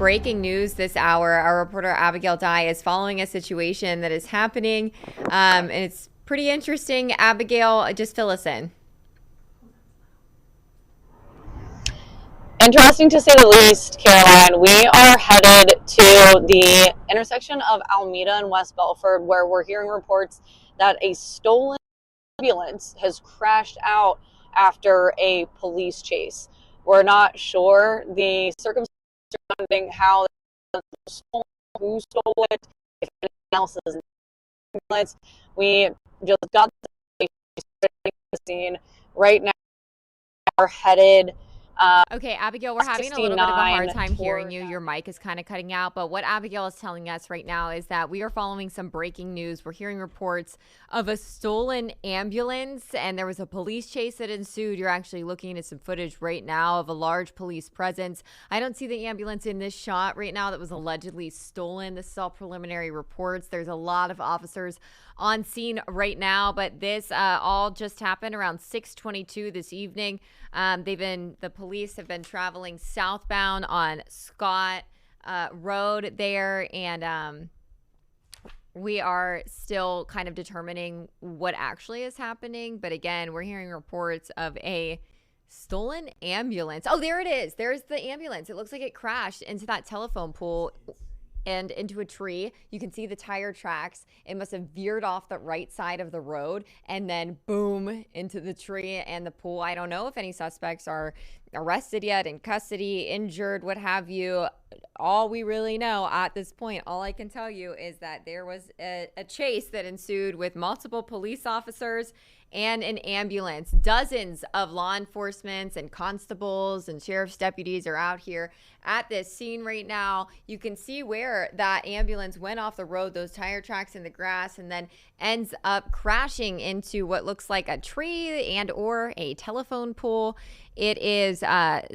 breaking news this hour. Our reporter Abigail Dye is following a situation that is happening, and it's pretty interesting. Abigail, just fill us in. Interesting to say the least, Caroline. We are headed to the intersection of Alameda and West Belford, where we're hearing reports that a stolen ambulance has crashed out after a police chase. We're not sure the circumstances surrounding how it was stolen, who stole it, if anyone else is in the ambulance. We just got the scene right now. We're headed. Okay, Abigail, we're having a little bit of a hard time hearing you. Your mic is kind of cutting out. But what Abigail is telling us right now is that we are following some breaking news. We're hearing reports of a stolen ambulance, and there was a police chase that ensued. You're actually looking at some footage right now of a large police presence. I don't see the ambulance in this shot right now that was allegedly stolen. This is all preliminary reports. There's a lot of officers on scene right now, but this all just happened around 6:22 this evening. The police have been traveling southbound on Scott Road there, and we are still kind of determining what actually is happening. But again, we're hearing reports of a stolen ambulance. Oh, there it is. There's the ambulance. It looks like it crashed into that telephone pole and into a tree. You can see the tire tracks. It must have veered off the right side of the road and then boom into the tree and the pool. I don't know if any suspects are arrested yet, in custody, injured, what have you. All we really know at this point, all I can tell you is that there was a chase that ensued with multiple police officers and an ambulance. Dozens of law enforcement and constables and sheriff's deputies are out here at this scene right now. You can see where that ambulance went off the road, those tire tracks in the grass, and then ends up crashing into what looks like a tree and or a telephone pole. It is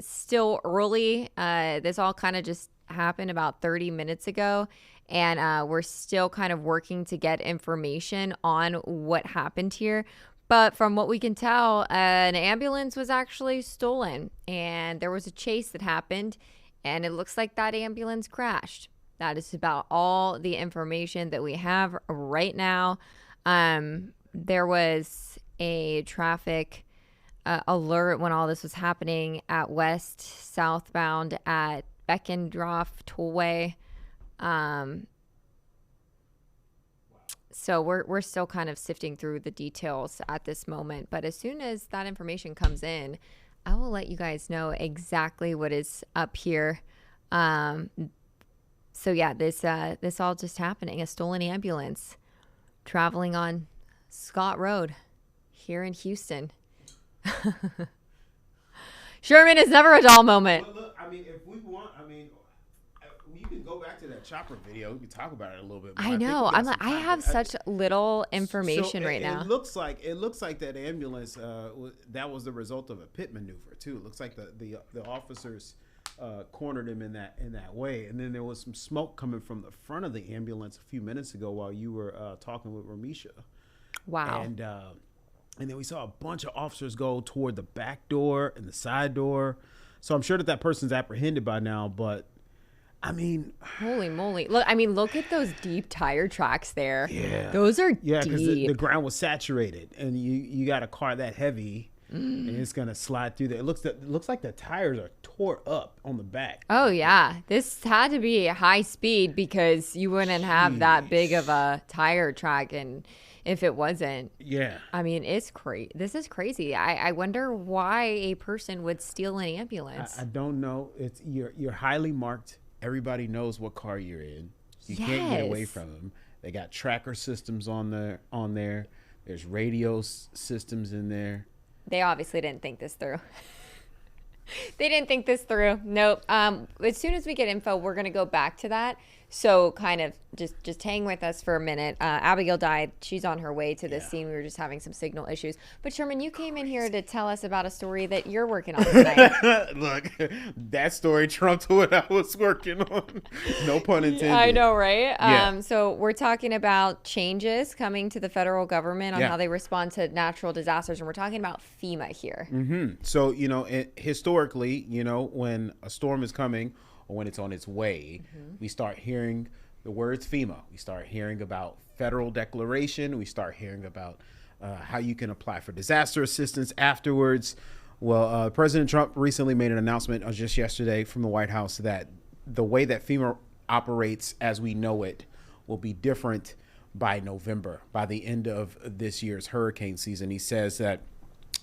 still early. This all kind of just happened about 30 minutes ago. And we're still kind of working to get information on what happened here. But from what we can tell, an ambulance was actually stolen and there was a chase that happened and it looks like that ambulance crashed. That is about all the information that we have right now. There was a traffic alert when all this was happening at west southbound at Beckendorf Tollway. So we're still kind of sifting through the details at this moment. But as soon as that information comes in, I will let you guys know exactly what is up here. So yeah, this all just happening. A stolen ambulance traveling on Scott Road here in Houston. Sherman is never a dull moment. But look, I mean, if we want, you can go back to that chopper video. We can talk about it a little bit more. I know. I have such little information right now. It looks like that ambulance that was the result of a pit maneuver too. It looks like the officers cornered him in that way, and then there was some smoke coming from the front of the ambulance a few minutes ago while you were talking with Ramisha. Wow. And then we saw a bunch of officers go toward the back door and the side door. So I'm sure that person's apprehended by now, but I mean, holy moly. Look at those deep tire tracks there. Yeah. Those are deep. Because the ground was saturated and you got a car that heavy and it's going to slide through there. It looks like the tires are tore up on the back. Oh, yeah. This had to be high speed because you wouldn't have that big of a tire track and if it wasn't. Yeah. I mean, it's crazy. This is crazy. I wonder why a person would steal an ambulance. I don't know. You're highly marked. Everybody knows what car you're in. You can't get away from them. They got tracker systems on there. There's radio systems in there. They obviously didn't think this through. They didn't think this through. Nope. As soon as we get info, we're going to go back to that. So kind of just hang with us for a minute. Abigail died. She's on her way to this scene. We were just having some signal issues. But Sherman, you came in here to tell us about a story that you're working on tonight. Look, that story trumped what I was working on. No pun intended. I know, right? Yeah. So we're talking about changes coming to the federal government on how they respond to natural disasters. And we're talking about FEMA here. Mm-hmm. So, historically, when a storm is coming or when it's on its way, we start hearing the words FEMA. We start hearing about federal declaration. We start hearing about how you can apply for disaster assistance afterwards. Well, President Trump recently made an announcement just yesterday from the White House that the way that FEMA operates as we know it will be different by November, by the end of this year's hurricane season. He says that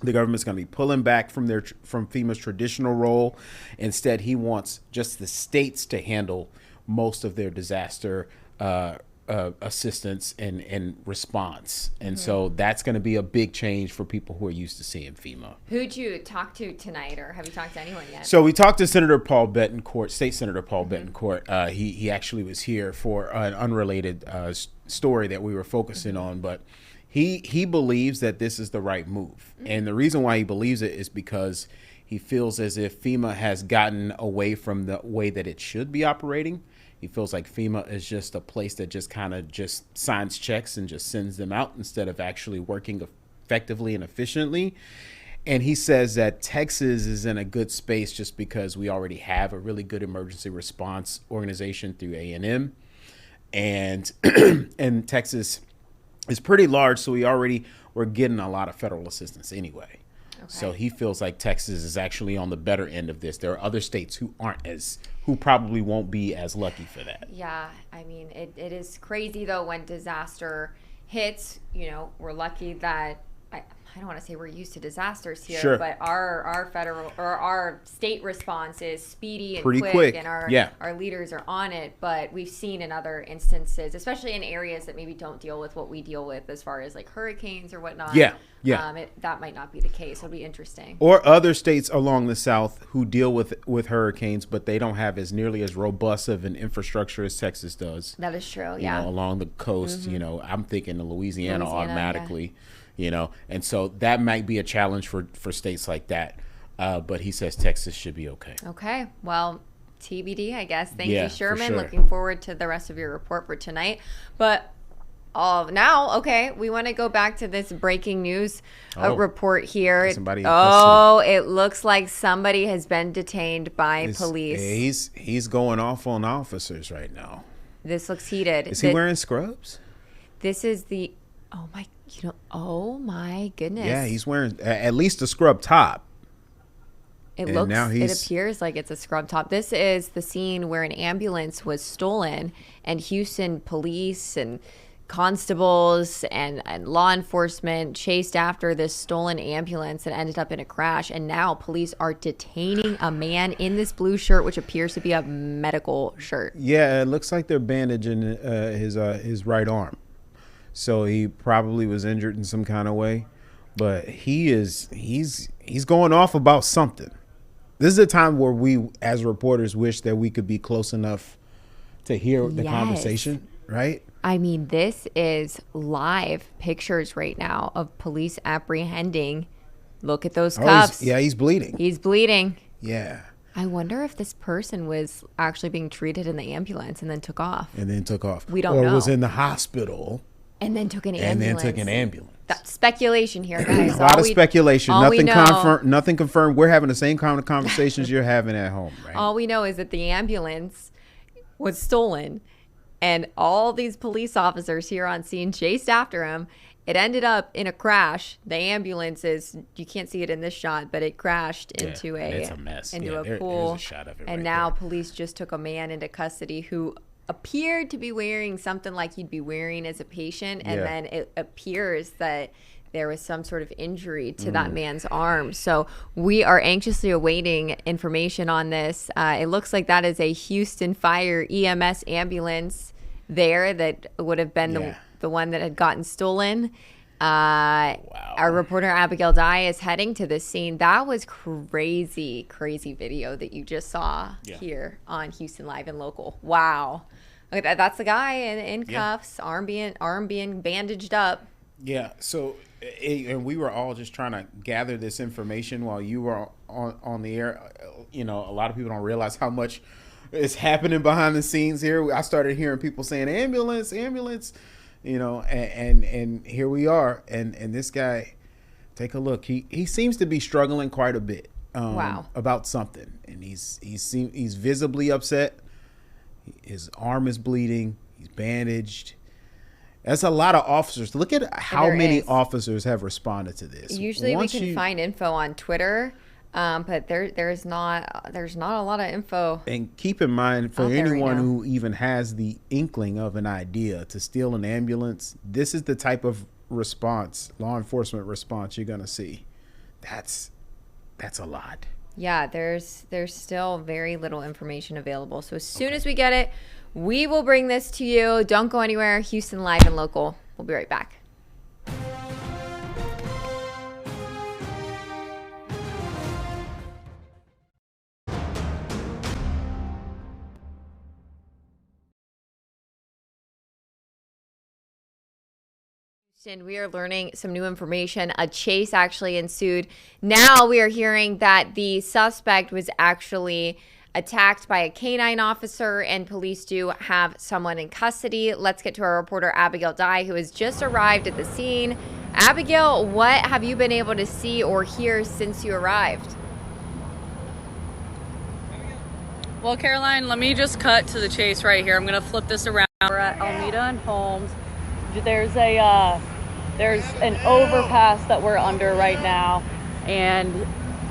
the government's going to be pulling back from FEMA's traditional role. Instead, he wants just the states to handle most of their disaster assistance and response. And so that's going to be a big change for people who are used to seeing FEMA. Who'd you talk to tonight, or have you talked to anyone yet? So we talked to Senator Paul Betancourt, State Senator Paul Betancourt. He actually was here for an unrelated story that we were focusing on, but he believes that this is the right move. And the reason why he believes it is because he feels as if FEMA has gotten away from the way that it should be operating. He feels like FEMA is just a place that just kind of just signs checks and just sends them out instead of actually working effectively and efficiently. And he says that Texas is in a good space just because we already have a really good emergency response organization through A&M. And Texas is pretty large, so we're getting a lot of federal assistance anyway. Okay. So he feels like Texas is actually on the better end of this. There are other states who who probably won't be as lucky for that. Yeah, I mean, it is crazy though when disaster hits. You know, we're lucky that I don't want to say we're used to disasters here, sure, but our federal or our state response is speedy and pretty quick, and our leaders are on it. But we've seen in other instances, especially in areas that maybe don't deal with what we deal with as far as like hurricanes or whatnot. That might not be the case. It'll be interesting. Or other states along the South who deal with hurricanes, but they don't have as nearly as robust of an infrastructure as Texas does. That is true. You know, along the coast, you know, I'm thinking of Louisiana automatically. Yeah. You know, and so that might be a challenge for states like that. But he says Texas should be okay. Okay. Well, TBD, I guess. Thank you, Sherman. Sure. Looking forward to the rest of your report for tonight. But now, we want to go back to this breaking news report here. It looks like somebody has been detained by police. He's going off on officers right now. This looks heated. Is he wearing scrubs? This is the oh my goodness. Yeah, he's wearing at least a scrub top. It appears like it's a scrub top. This is the scene where an ambulance was stolen, and Houston police and constables and law enforcement chased after this stolen ambulance and ended up in a crash. And now police are detaining a man in this blue shirt, which appears to be a medical shirt. Yeah, it looks like they're bandaging his right arm. So he probably was injured in some kind of way, but he's going off about something. This is a time where we, as reporters, wish that we could be close enough to hear the conversation, right? I mean, this is live pictures right now of police apprehending. Look at those cuffs. He's bleeding. He's bleeding. Yeah. I wonder if this person was actually being treated in the ambulance and then took off. We don't know. Or was in the hospital. And then took an ambulance. That's speculation here, guys. A lot of speculation. Nothing confirmed. We're having the same kind of conversations you're having at home, right? All we know is that the ambulance was stolen, and all these police officers here on scene chased after him. It ended up in a crash. The ambulance you can't see it in this shot, but it crashed into it's a mess. Into a pool. There's a shot of it and now police just took a man into custody who appeared to be wearing something like you'd be wearing as a patient, and then it appears that there was some sort of injury to that man's arm. So we are anxiously awaiting information on this. It looks like that is a Houston Fire EMS ambulance there that would have been the one that had gotten stolen. Our reporter Abigail Dye is heading to this scene. That was crazy video that you just saw here on Houston Live and Local. Wow. That's the guy in cuffs, arm being bandaged up. Yeah. So, and we were all just trying to gather this information while you were on the air. You know, a lot of people don't realize how much is happening behind the scenes here. I started hearing people saying ambulance, you know, and here we are. And this guy, take a look. He seems to be struggling quite a bit. Wow. about something, and he's visibly upset. His arm is bleeding. He's bandaged. That's a lot of officers. Look at how many officers have responded to this. Usually we can find info on Twitter, but there's not a lot of info. And keep in mind, for anyone who even has the inkling of an idea to steal an ambulance, this is the type of response, law enforcement response, you're gonna see. That's a lot. Yeah, there's still very little information available. So as soon as we get it, we will bring this to you. Don't go anywhere. Houston Live and Local. We'll be right back. We are learning some new information. A chase actually ensued. Now we are hearing that the suspect was actually attacked by a canine officer, and police do have someone in custody. Let's get to our reporter, Abigail Dye, who has just arrived at the scene. Abigail, what have you been able to see or hear since you arrived? Well, Caroline, let me just cut to the chase right here. I'm going to flip this around. We're at Almeda and Holmes. There's an overpass that we're under right now, and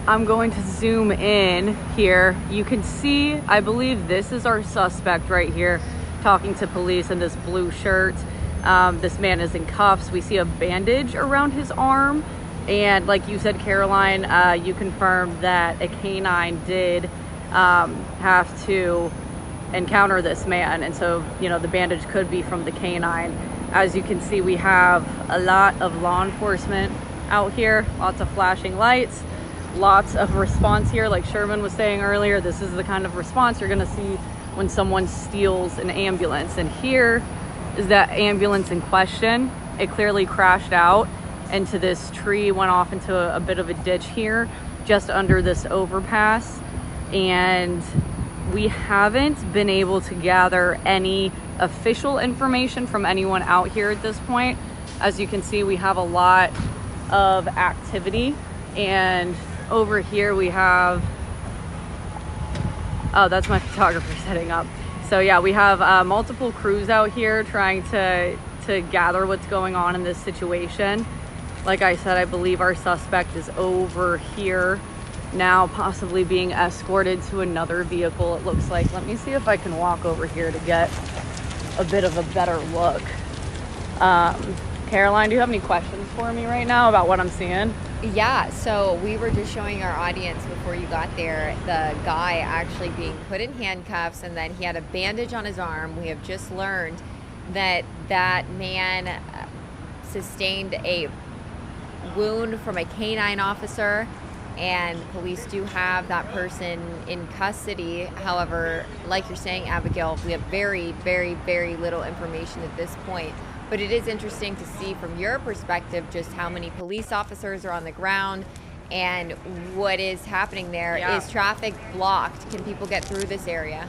I'm going to zoom in here. You can see, I believe this is our suspect right here talking to police in this blue shirt. This man is in cuffs. We see a bandage around his arm, and like you said, Caroline, you confirmed that a canine did have to encounter this man, and so the bandage could be from the canine. As you can see, we have a lot of law enforcement out here, lots of flashing lights, lots of response here. Like Sherman was saying earlier, this is the kind of response you're gonna see when someone steals an ambulance. And here is that ambulance in question. It clearly crashed out into this tree, went off into a bit of a ditch here, just under this overpass. And we haven't been able to gather any official information from anyone out here at this point. As you can see, we have a lot of activity, and over here we have, oh, that's my photographer setting up. So yeah, we have multiple crews out here trying to gather what's going on in this situation. Like I said, I believe our suspect is over here now, possibly being escorted to another vehicle, it looks like. Let me see if I can walk over here to get a bit of a better look. Caroline, do you have any questions for me right now about what I'm seeing? Yeah, so we were just showing our audience before you got there the guy actually being put in handcuffs, and then he had a bandage on his arm. We have just learned that that man sustained a wound from a canine officer, and police do have that person in custody. However, like you're saying, Abigail, we have very, very, very little information at this point. But it is interesting to see from your perspective just how many police officers are on the ground and what is happening there. Yeah. Is traffic blocked? Can people get through this area?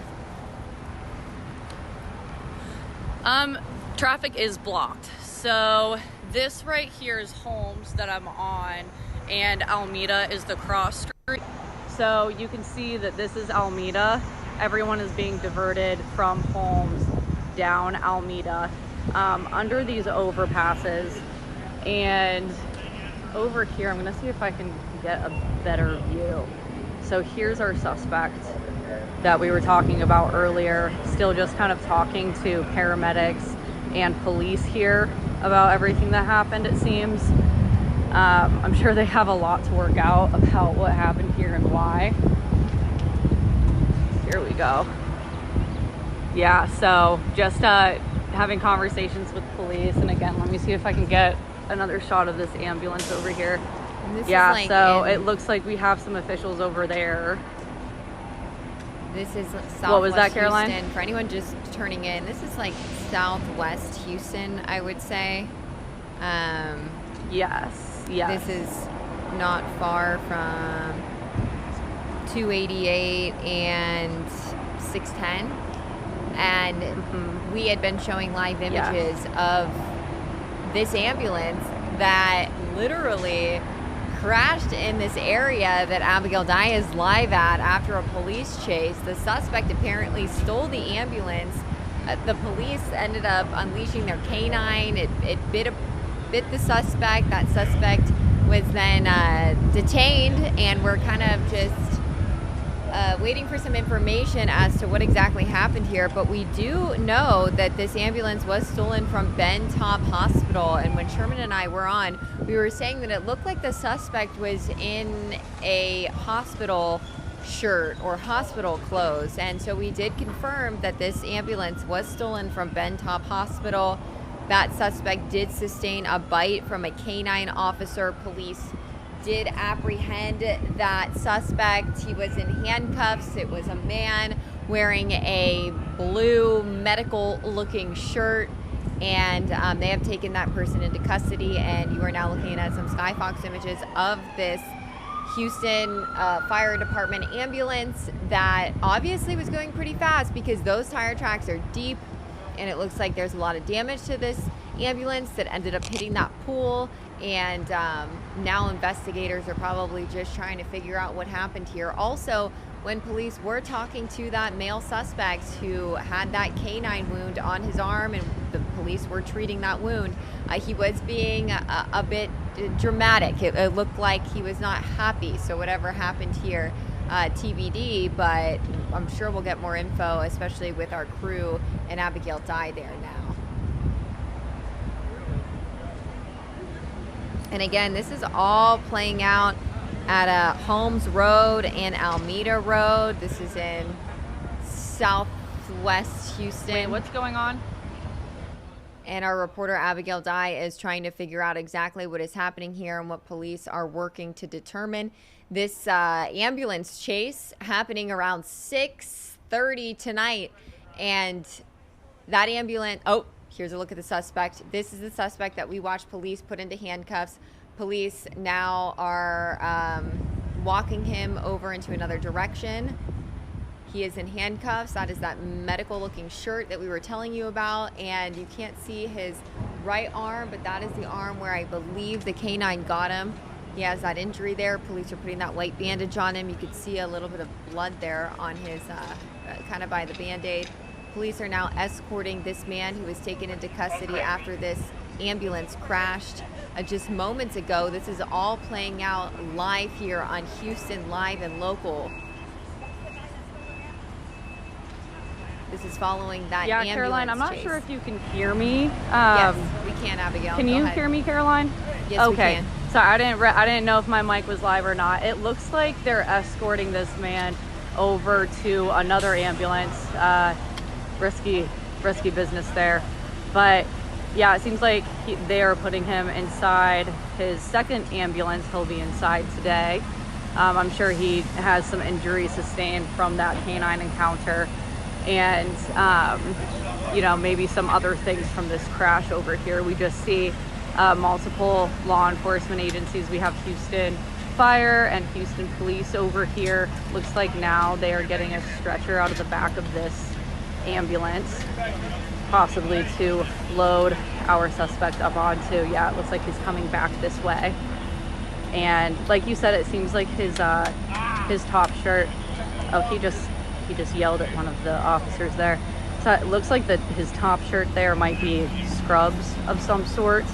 Traffic is blocked. So this right here is Holmes that I'm on, and Almeda is the cross street. So you can see that this is Almeda. Everyone is being diverted from Holmes down Almeda under these overpasses. And over here, I'm gonna see if I can get a better view. So here's our suspect that we were talking about earlier, still just kind of talking to paramedics and police here about everything that happened, it seems. I'm sure they have a lot to work out about what happened here and why. Here we go. Yeah, so just having conversations with police, and again, let me see if I can get another shot of this ambulance over here. Yeah, like so it looks like we have some officials over there. This is Southwest what was that, Caroline? Houston. For anyone just turning in, this is like Southwest Houston, I would say. Yes. This is not far from 288 and 610. And we had been showing live images of this ambulance that literally crashed in this area that Abigail Dye is live at after a police chase. The suspect apparently stole the ambulance. The police ended up unleashing their canine. It bit the suspect. That suspect was then detained, and we're kind of just waiting for some information as to what exactly happened here. But we do know that this ambulance was stolen from Ben Top Hospital, and when Sherman and I were on, we were saying that it looked like the suspect was in a hospital shirt or hospital clothes, and so we did confirm that this ambulance was stolen from Ben Top Hospital. That suspect did sustain a bite from a canine officer. Police did apprehend that suspect. He was in handcuffs. It was a man wearing a blue medical looking shirt, and they have taken that person into custody, and you are now looking at some Skyfox images of this Houston Fire Department ambulance that obviously was going pretty fast because those tire tracks are deep, and it looks like there's a lot of damage to this ambulance that ended up hitting that pool. And now investigators are probably just trying to figure out what happened here. Also, when police were talking to that male suspect who had that canine wound on his arm, and the police were treating that wound, he was being a bit dramatic. It looked like he was not happy. So whatever happened here, TBD, but I'm sure we'll get more info, especially with our crew and Abigail Dye there now. And again, this is all playing out at Holmes Road and Alameda Road. This is in southwest Houston. Wait, what's going on? And our reporter Abigail Dye is trying to figure out exactly what is happening here and what police are working to determine. This ambulance chase happening around 6:30 tonight, and that ambulance, oh, here's a look at the suspect. This is the suspect that we watched police put into handcuffs. Police now are walking him over into another direction. He is in handcuffs. That is that medical looking shirt that we were telling you about, and you can't see his right arm, but that is the arm where I believe the canine got him. He has that injury there. Police are putting that white bandage on him. You could see a little bit of blood there on his, kind of by the Band-Aid. Police are now escorting this man who was taken into custody after this ambulance crashed just moments ago. This is all playing out live here on Houston Live and Local. This is following that ambulance Caroline, I'm not chase. sure if you can hear me. Yes, we can, Abigail. Can you hear me, Caroline? Yes, okay. We can. So I didn't know if my mic was live or not. It looks like they're escorting this man over to another ambulance. Risky business there. But yeah, it seems like they are putting him inside his second ambulance. He'll be inside today. I'm sure he has some injuries sustained from that canine encounter, and maybe some other things from this crash over here. We just see multiple law enforcement agencies. We have Houston Fire and Houston Police over here. Looks like now they are getting a stretcher out of the back of this ambulance, possibly to load our suspect up onto. Yeah, it looks like he's coming back this way. And like you said, it seems like his top shirt, oh, he just yelled at one of the officers there. So it looks like that his top shirt there might be scrubs of some sort.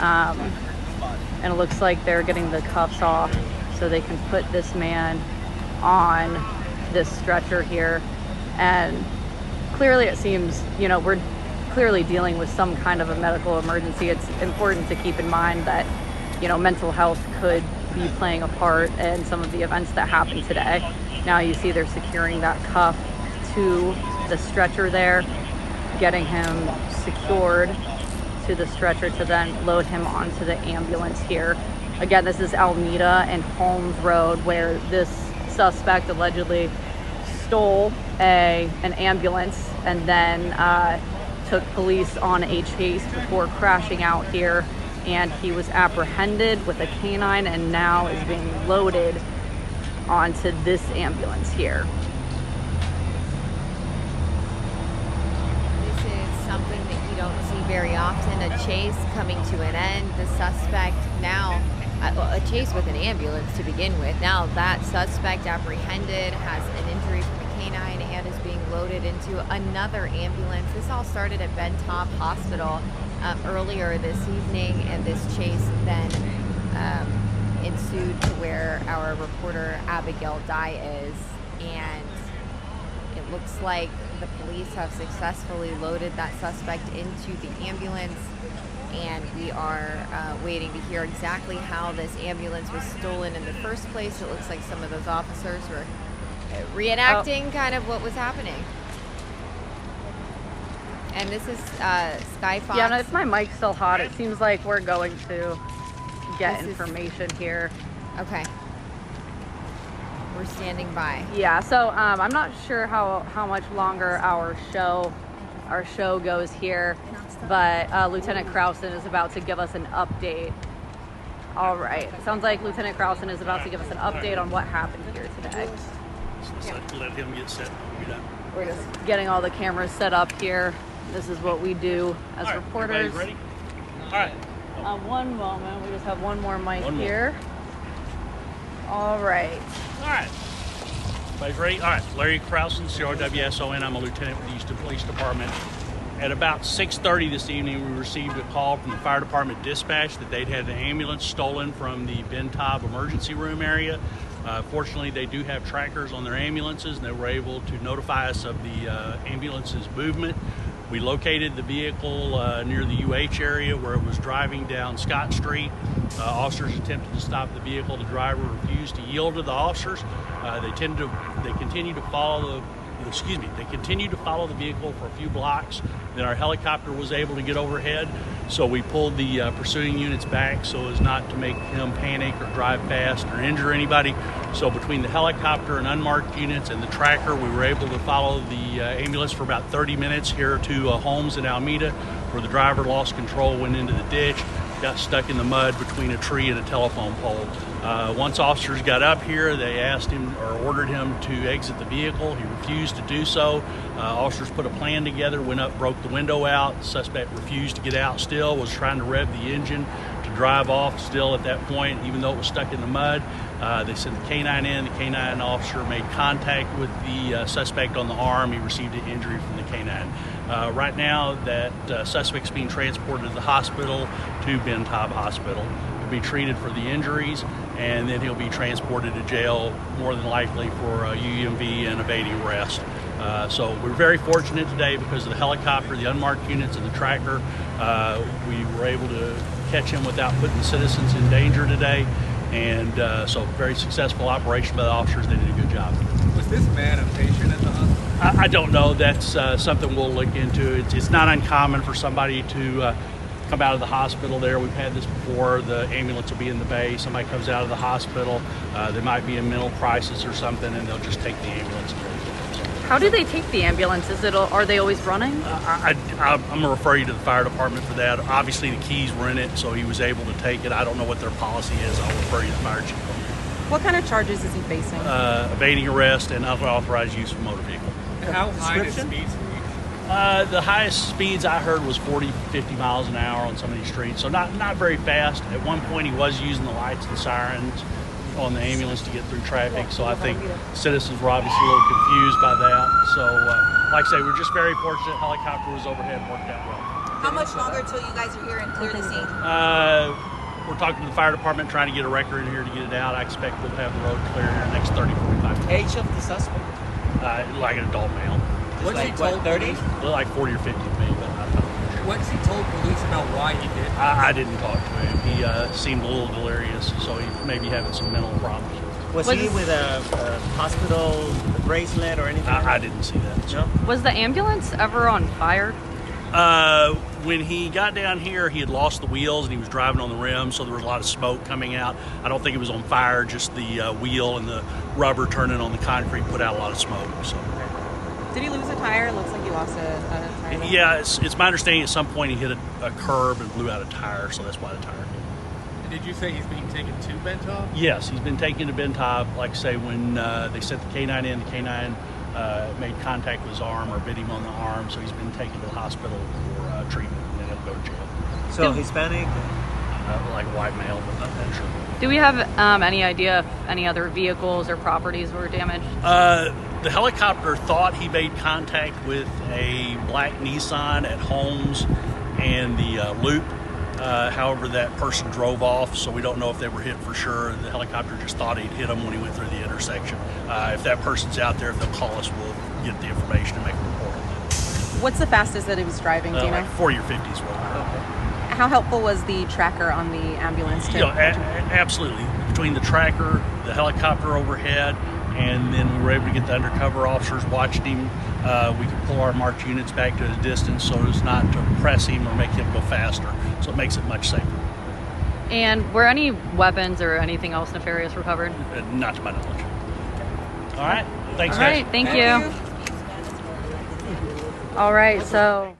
And it looks like they're getting the cuffs off so they can put this man on this stretcher here. And clearly it seems, we're clearly dealing with some kind of a medical emergency. It's important to keep in mind that, mental health could be playing a part in some of the events that happened today. Now you see they're securing that cuff to the stretcher there, getting him secured to the stretcher to then load him onto the ambulance here. Again, this is Alameda and Holmes Road, where this suspect allegedly stole an ambulance and then took police on a chase before crashing out here, and he was apprehended with a canine and now is being loaded onto this ambulance here. This is something that you don't see very often, a chase coming to an end. The suspect now a chase with an ambulance to begin with. Now that suspect apprehended has an injury from a canine and is being loaded into another ambulance. This all started at Ben Taub Hospital earlier this evening, and this chase then ensued to where our reporter Abigail Dye is, and it looks like the police have successfully loaded that suspect into the ambulance, and we are waiting to hear exactly how this ambulance was stolen in the first place. It looks like some of those officers were reenacting kind of what was happening. And this is Sky Fox. Yeah, no, if my mic's still hot, it seems like we're going to get information here. Okay. We're standing by. Yeah, so I'm not sure how much longer our show goes here, but Lieutenant Krausen is about to give us an update. All right, sounds like Lieutenant Krausen is about to give us an update on what happened here today. Let him get set. We're just getting all the cameras set up here. This is what we do as reporters. Ready? All right. One moment, we just have one more mic here. All right. All right. Everybody's ready? All right. Larry Krausen, CRWSON. I'm a lieutenant with the Houston Police Department. At about 6:30 this evening, we received a call from the fire department dispatch that they'd had an ambulance stolen from the Ben Taub emergency room area. Fortunately, they do have trackers on their ambulances, and they were able to notify us of the ambulance's movement. We located the vehicle near the UH area where it was driving down Scott Street. Officers attempted to stop the vehicle. The driver refused to yield to the officers. They continued to follow the vehicle for a few blocks. Then our helicopter was able to get overhead, so we pulled the pursuing units back so as not to make him panic or drive fast or injure anybody. So between the helicopter and unmarked units and the tracker, we were able to follow the ambulance for about 30 minutes here to homes in Alameda, where the driver lost control, went into the ditch, got stuck in the mud between a tree and a telephone pole. Once officers got up here, they asked him or ordered him to exit the vehicle. He refused to do so. Officers put a plan together, went up, broke the window out. The suspect refused to get out still, was trying to rev the engine to drive off still at that point, even though it was stuck in the mud. They sent the canine in. The canine officer made contact with the suspect on the arm. He received an injury from the canine. Right now, that suspect's being transported to the hospital, to Ben Taub Hospital, to be treated for the injuries, and then he'll be transported to jail, more than likely for UUMV and evading arrest. So we're very fortunate today because of the helicopter, the unmarked units, and the tracker. We were able to catch him without putting citizens in danger today, and so very successful operation by the officers. They did a good job. Was this man a patient at the hospital? I don't know. That's something we'll look into. It's not uncommon for somebody to come out of the hospital there. We've had this before. The ambulance will be in the bay. Somebody comes out of the hospital. They might be in mental crisis or something, and they'll just take the ambulance. How do they take the ambulance? Are they always running? I'm going to refer you to the fire department for that. Obviously, the keys were in it, so he was able to take it. I don't know what their policy is. I'll refer you to the fire chief. What kind of charges is he facing? Evading arrest and unauthorized use of motor vehicle. And how high did speeds reach? The highest speeds I heard was 40, 50 miles an hour on some of these streets, so not very fast. At one point, he was using the lights and sirens on the ambulance to get through traffic, so I think citizens were obviously a little confused by that. So, like I say, we're just very fortunate. Helicopter was overhead, worked out well. How much longer till you guys are here and clear the scene? We're talking to the fire department, trying to get a record in here to get it out. I expect we'll have the road clear in the next 30, 45 minutes. Age of the suspect? Like an adult male. What's he told 30? Like 40 or 50 to me, but I'm not sure. What's he told police about why he did? I didn't talk to him. He seemed a little delirious, so he may be having some mental problems. Was he with a hospital bracelet or anything? I didn't see that. No? Was the ambulance ever on fire? When he got down here, he had lost the wheels and he was driving on the rim, so there was a lot of smoke coming out. I don't think it was on fire, just the wheel and the rubber turning on the concrete put out a lot of smoke. So. Did he lose a tire? It looks like he lost a tire. Yeah, it's my understanding at some point he hit a curb and blew out a tire, so that's why the tire hit. And did you say he's being taken to Ben Taub? Yes, he's been taken to Ben Taub. Like I say, when they sent the canine in, the canine made contact with his arm or bit him on the arm, so he's been taken to the hospital for treatment and then he'll go to jail. So Hispanic? like white male, but not that sure. Do we have any idea if any other vehicles or properties were damaged? The helicopter thought he made contact with a black Nissan at Holmes and the Loop. However, that person drove off, so we don't know if they were hit for sure. The helicopter just thought he'd hit them when he went through the intersection. If that person's out there, if they'll call us, we'll get the information and make a report on that. What's the fastest that he was driving, do you know? Like 40 or 50 is what we know. How helpful was the tracker on the ambulance too? Absolutely. Between the tracker, the helicopter overhead, and then we were able to get the undercover officers watching him. We could pull our marked units back to a distance so as not to press him or make him go faster. So it makes it much safer. And were any weapons or anything else nefarious recovered? Not to my knowledge. All right. Thanks, All right. guys. Thank you. All right. So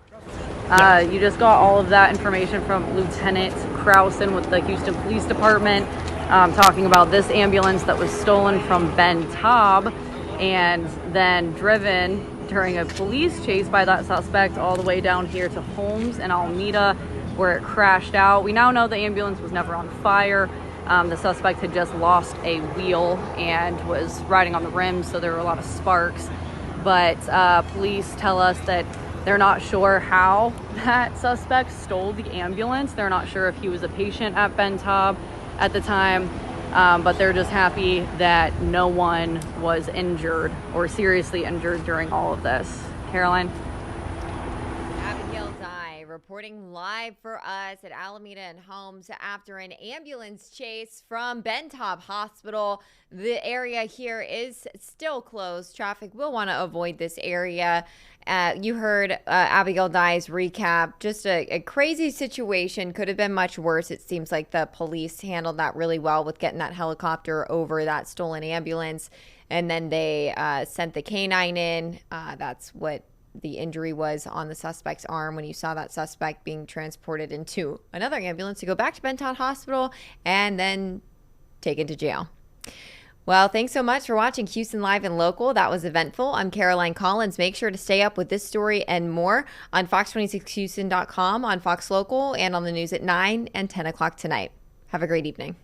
you just got all of that information from Lieutenant Krausen with the Houston Police Department, talking about this ambulance that was stolen from Ben Taub and then driven during a police chase by that suspect all the way down here to Holmes and Alameda, where it crashed out. We now know the ambulance was never on fire. The suspect had just lost a wheel and was riding on the rims, so there were a lot of sparks. But police tell us that they're not sure how that suspect stole the ambulance. They're not sure if he was a patient at Ben Taub at the time, but they're just happy that no one was injured or seriously injured during all of this. Caroline? Abigail Dye reporting live for us at Alameda and Holmes after an ambulance chase from Ben Taub Hospital. The area here is still closed. Traffic will want to avoid this area. You heard Abigail Dye's recap. Just a crazy situation. Could have been much worse. It seems like the police handled that really well with getting that helicopter over that stolen ambulance. And then they sent the canine in. That's what the injury was on the suspect's arm when you saw that suspect being transported into another ambulance to go back to Ben Taub Hospital and then taken to jail. Well, thanks so much for watching Houston Live and Local. That was eventful. I'm Caroline Collins. Make sure to stay up with this story and more on fox26houston.com, on Fox Local, and on the news at 9 and 10 o'clock tonight. Have a great evening.